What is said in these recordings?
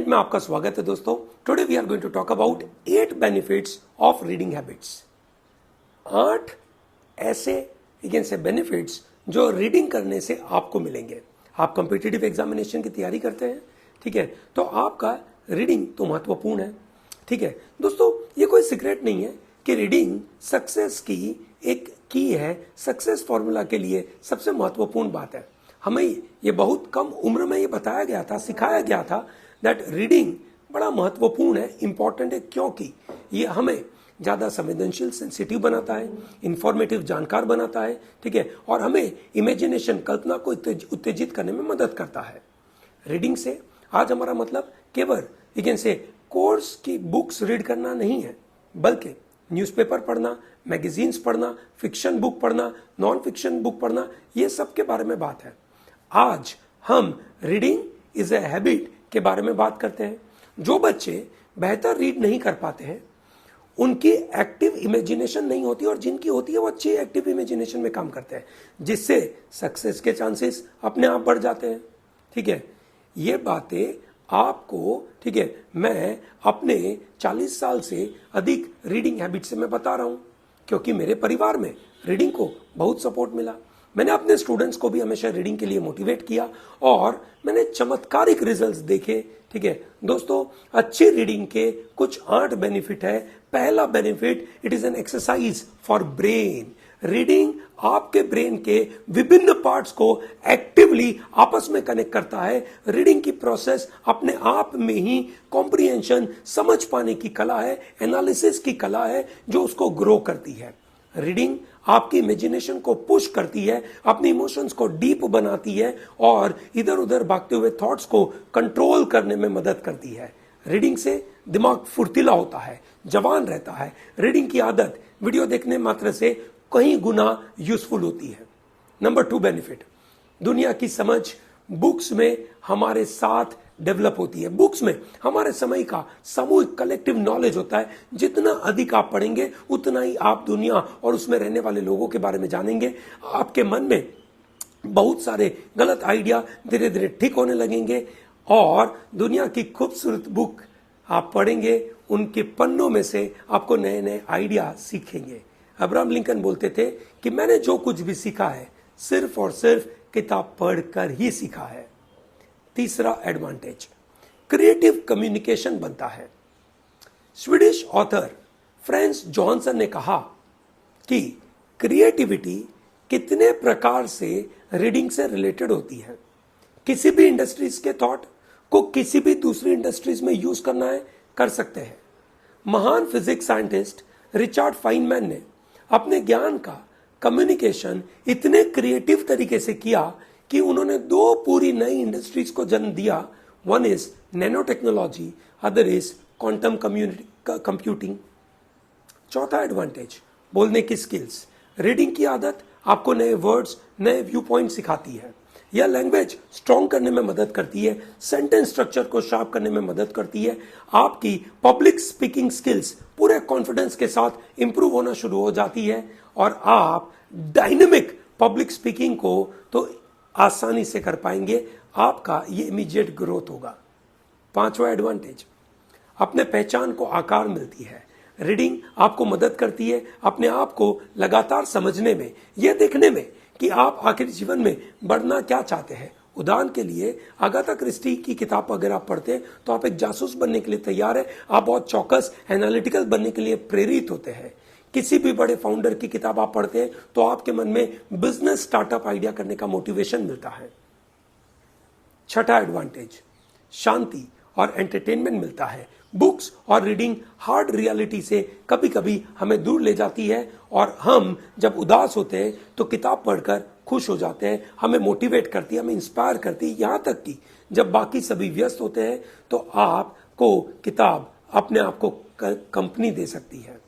Content में आपका स्वागत है दोस्तों। Today we are going to talk about 8 benefits of reading habits. 8 ऐसे बेनिफिट्स जो रीडिंग करने से आपको मिलेंगे। आप कॉम्पिटिटिव एग्जामिनेशन की तैयारी करते हैं, ठीक है, तो आपका रीडिंग तो महत्वपूर्ण है, ठीक है दोस्तों। ये कोई सीक्रेट नहीं है कि रीडिंग सक्सेस की एक की है, सक्सेस फॉर्मूला के लिए सबसे महत्वपूर्ण बात है। हमें ये बहुत कम उम्र में ये बताया गया था, सिखाया गया था दैट रीडिंग बड़ा महत्वपूर्ण है, इंपॉर्टेंट है, क्योंकि ये हमें ज्यादा संवेदनशील, सेंसिटिव बनाता है, इंफॉर्मेटिव, जानकार बनाता है, ठीक है, और हमें इमेजिनेशन, कल्पना को उत्तेजित करने में मदद करता है। रीडिंग से आज हमारा मतलब केवल कोर्स की बुक्स रीड करना नहीं है, बल्कि न्यूज़पेपर पढ़ना, मैगजीन्स पढ़ना, फिक्शन बुक पढ़ना, नॉन फिक्शन बुक पढ़ना, ये सब के बारे में बात है। आज हम रीडिंग इज ए हैबिट के बारे में बात करते हैं। जो बच्चे बेहतर रीड नहीं कर पाते हैं, उनकी एक्टिव इमेजिनेशन नहीं होती, और जिनकी होती है वो अच्छी एक्टिव इमेजिनेशन में काम करते हैं, जिससे सक्सेस के चांसेस अपने आप बढ़ जाते हैं, ठीक है। ये बातें आपको, ठीक है, मैं अपने 40 साल से अधिक रीडिंग हैबिट से मैं बता रहा हूं, क्योंकि मेरे परिवार में रीडिंग को बहुत सपोर्ट मिला। मैंने अपने स्टूडेंट्स को भी हमेशा रीडिंग के लिए मोटिवेट किया और मैंने चमत्कारिक रिजल्ट्स देखे, ठीक है दोस्तों। अच्छी रीडिंग के कुछ 8 बेनिफिट है। पहला benefit, it is an exercise for brain. Reading आपके ब्रेन के विभिन्न पार्ट्स को एक्टिवली आपस में कनेक्ट करता है। रीडिंग की प्रोसेस अपने आप में ही कॉम्प्रिहेंशन, समझ पाने की कला है, एनालिसिस की कला है, जो उसको ग्रो करती है। रीडिंग आपकी इमेजिनेशन को पुश करती है, अपने इमोशंस को डीप बनाती है और इधर उधर भागते हुए थॉट्स को कंट्रोल करने में मदद करती है। रीडिंग से दिमाग फुर्तीला होता है, जवान रहता है। रीडिंग की आदत वीडियो देखने मात्र से कहीं गुना यूजफुल होती है। नंबर 2 बेनिफिट, दुनिया की समझ बुक्स में हमारे साथ डेवलप होती है। बुक्स में हमारे समय का सामूहिक कलेक्टिव नॉलेज होता है। जितना अधिक आप पढ़ेंगे, उतना ही आप दुनिया और उसमें रहने वाले लोगों के बारे में जानेंगे। आपके मन में बहुत सारे गलत आइडिया धीरे धीरे ठीक होने लगेंगे और दुनिया की खूबसूरत बुक आप पढ़ेंगे, उनके पन्नों में से आपको नए नए आइडिया सीखेंगे। अब्राहम लिंकन बोलते थे कि मैंने जो कुछ भी सीखा है सिर्फ और सिर्फ किताब पढ़कर ही सीखा है। तीसरा एडवांटेज, क्रिएटिव कम्युनिकेशन बनता है। स्वीडिश ऑथर फ्रेंस जॉनसन ने कहा कि क्रिएटिविटी कितने प्रकार से रीडिंग से रिलेटेड होती है। किसी भी इंडस्ट्रीज के थॉट को किसी भी दूसरी इंडस्ट्रीज में यूज करना है, कर सकते हैं। महान फिजिक्स साइंटिस्ट रिचर्ड फाइनमैन ने अपने ज्ञान का कम्युनिकेशन इतने क्रिएटिव तरीके से किया कि उन्होंने 2 पूरी नई इंडस्ट्रीज को जन्म दिया। One is nano technology, other is quantum computing. चौथा एडवांटेज, बोलने की स्किल्स। रीडिंग की आदत आपको नए वर्ड्स, नए व्यू पॉइंट सिखाती है। यह लैंग्वेज स्ट्रॉन्ग करने में मदद करती है, सेंटेंस स्ट्रक्चर को शार्प करने में मदद करती है। आपकी पब्लिक स्पीकिंग स्किल्स पूरे कॉन्फिडेंस के साथ इंप्रूव होना शुरू हो जाती है और आप डायनेमिक पब्लिक स्पीकिंग को तो आसानी से कर पाएंगे। आपका ये इमीडिएट ग्रोथ होगा। 5वां एडवांटेज, अपने पहचान को आकार मिलती है। रीडिंग आपको मदद करती है अपने आप को लगातार समझने में, यह देखने में कि आप आखिर जीवन में बढ़ना क्या चाहते हैं। उदाहरण के लिए अगाथा क्रिस्टी की किताब अगर आप पढ़ते हैं तो आप एक जासूस बनने के लिए तैयार है, आप बहुत चौकस, एनालिटिकल बनने के लिए प्रेरित होते हैं। किसी भी बड़े फाउंडर की किताब आप पढ़ते हैं तो आपके मन में बिजनेस स्टार्टअप आइडिया करने का मोटिवेशन मिलता है। 6ठा एडवांटेज, शांति और एंटरटेनमेंट मिलता है। बुक्स और रीडिंग हार्ड रियलिटी से कभी कभी हमें दूर ले जाती है और हम जब उदास होते हैं तो किताब पढ़कर खुश हो जाते हैं, हमें मोटिवेट करती है, हमें इंस्पायर करती है। यहां तक कि जब बाकी सभी व्यस्त होते हैं तो आपको किताब अपने आप को कंपनी दे सकती है।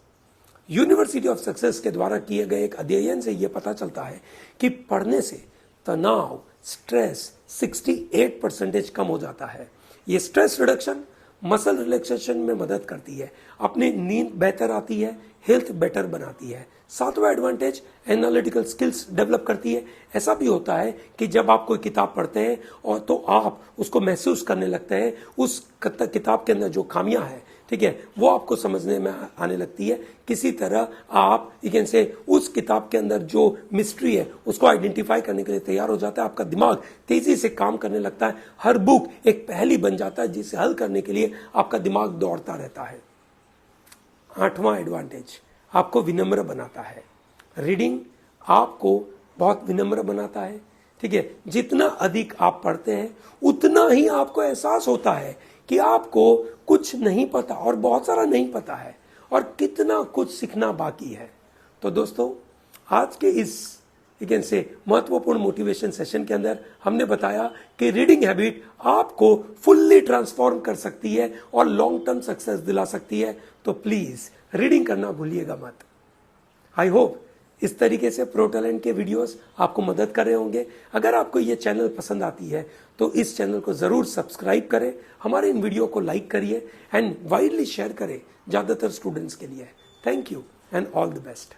यूनिवर्सिटी ऑफ सक्सेस के द्वारा किए गए एक अध्ययन से यह पता चलता है कि पढ़ने से तनाव, स्ट्रेस 68% कम हो जाता है। ये स्ट्रेस रिडक्शन मसल रिलैक्सेशन में मदद करती है, अपनी नींद बेहतर आती है, हेल्थ बेटर बनाती है। 7वां एडवांटेज, एनालिटिकल स्किल्स डेवलप करती है। ऐसा भी होता है कि जब आप कोई किताब पढ़ते हैं और तो आप उसको महसूस करने लगते हैं, उस किताब के अंदर जो खामियां हैं, ठीक है, वो आपको समझने में आने लगती है। किसी तरह आप यू कैन से उस किताब के अंदर जो मिस्ट्री है उसको आइडेंटिफाई करने के लिए तैयार हो जाता है। आपका दिमाग तेजी से काम करने लगता है। हर बुक एक पहेली बन जाता है जिसे हल करने के लिए आपका दिमाग दौड़ता रहता है। 8वां एडवांटेज आपको विनम्र बनाता है। रीडिंग आपको बहुत विनम्र बनाता है, ठीक है। जितना अधिक आप पढ़ते हैं उतना ही आपको एहसास होता है कि आपको कुछ नहीं पता और बहुत सारा नहीं पता है और कितना कुछ सीखना बाकी है। तो दोस्तों, आज के इस यू कैन से महत्वपूर्ण मोटिवेशन सेशन के अंदर हमने बताया कि रीडिंग हैबिट आपको फुल्ली ट्रांसफॉर्म कर सकती है और लॉन्ग टर्म सक्सेस दिला सकती है। तो प्लीज रीडिंग करना भूलिएगा मत। आई होप इस तरीके से प्रो टैलेंट के वीडियोस आपको मदद कर रहे होंगे। अगर आपको ये चैनल पसंद आती है तो इस चैनल को जरूर सब्सक्राइब करें, हमारे इन वीडियो को लाइक करिए एंड वाइडली शेयर करें ज्यादातर स्टूडेंट्स के लिए। Thank you and all the best.